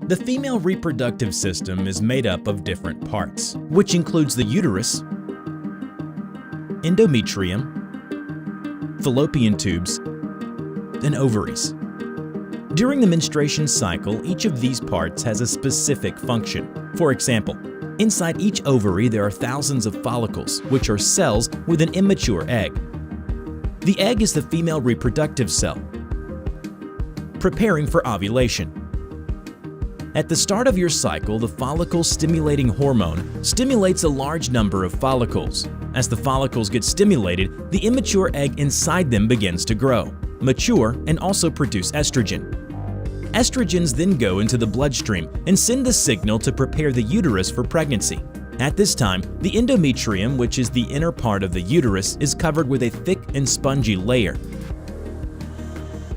The female reproductive system is made up of different parts, which includes the uterus, endometrium, fallopian tubes, and ovaries. During the menstruation cycle, each of these parts has a specific function. For example, inside each ovary there are thousands of follicles, which are cells with an immature egg. The egg is the female reproductive cell, preparing for ovulation. At the start of your cycle, the follicle-stimulating hormone stimulates a large number of follicles. As the follicles get stimulated, the immature egg inside them begins to grow, mature, and also produce estrogen. Estrogens then go into the bloodstream and send the signal to prepare the uterus for pregnancy. At this time, the endometrium, which is the inner part of the uterus, is covered with a thick and spongy layer.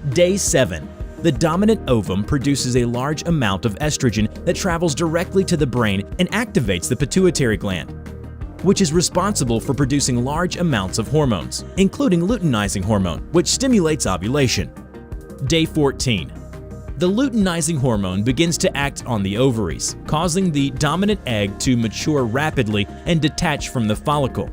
Day 7. The dominant ovum produces a large amount of estrogen that travels directly to the brain and activates the pituitary gland, which is responsible for producing large amounts of hormones, including luteinizing hormone, which stimulates ovulation. Day 14. The luteinizing hormone begins to act on the ovaries, causing the dominant egg to mature rapidly and detach from the follicle.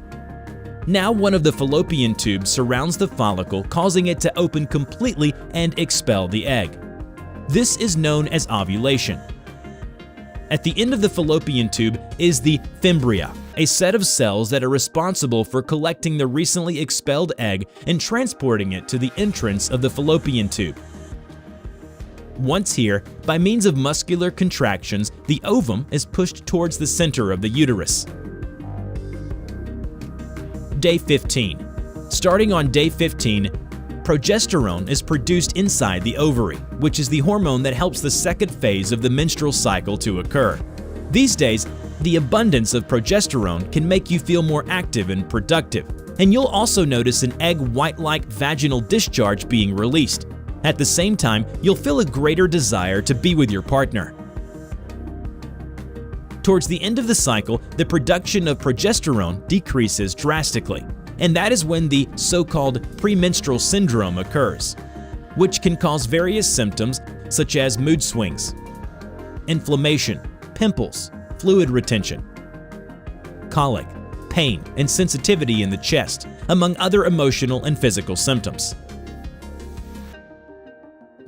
Now one of the fallopian tubes surrounds the follicle, causing it to open completely and expel the egg. This is known as ovulation. At the end of the fallopian tube is the fimbria, a set of cells that are responsible for collecting the recently expelled egg and transporting it to the entrance of the fallopian tube. Once here, by means of muscular contractions, the ovum is pushed towards the center of the uterus. Day 15. Starting on day 15, progesterone is produced inside the ovary, which is the hormone that helps the second phase of the menstrual cycle to occur. These days, the abundance of progesterone can make you feel more active and productive, and you'll also notice an egg white-like vaginal discharge being released. At the same time, you'll feel a greater desire to be with your partner. Towards the end of the cycle, the production of progesterone decreases drastically, and that is when the so-called premenstrual syndrome occurs, which can cause various symptoms such as mood swings, inflammation, pimples, fluid retention, colic, pain, and sensitivity in the chest, among other emotional and physical symptoms.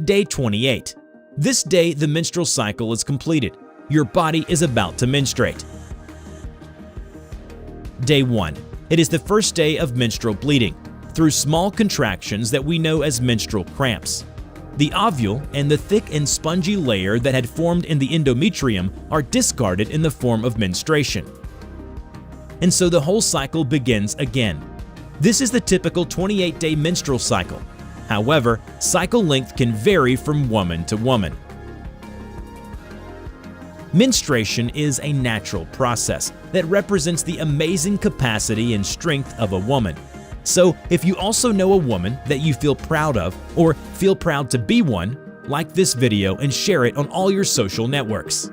Day 28. This day, the menstrual cycle is completed. Your body is about to menstruate. Day 1. It is the first day of menstrual bleeding, through small contractions that we know as menstrual cramps. The ovule and the thick and spongy layer that had formed in the endometrium are discarded in the form of menstruation. And so the whole cycle begins again. This is the typical 28-day menstrual cycle. However, cycle length can vary from woman to woman. Menstruation is a natural process that represents the amazing capacity and strength of a woman. So, if you also know a woman that you feel proud of or feel proud to be one, like this video and share it on all your social networks.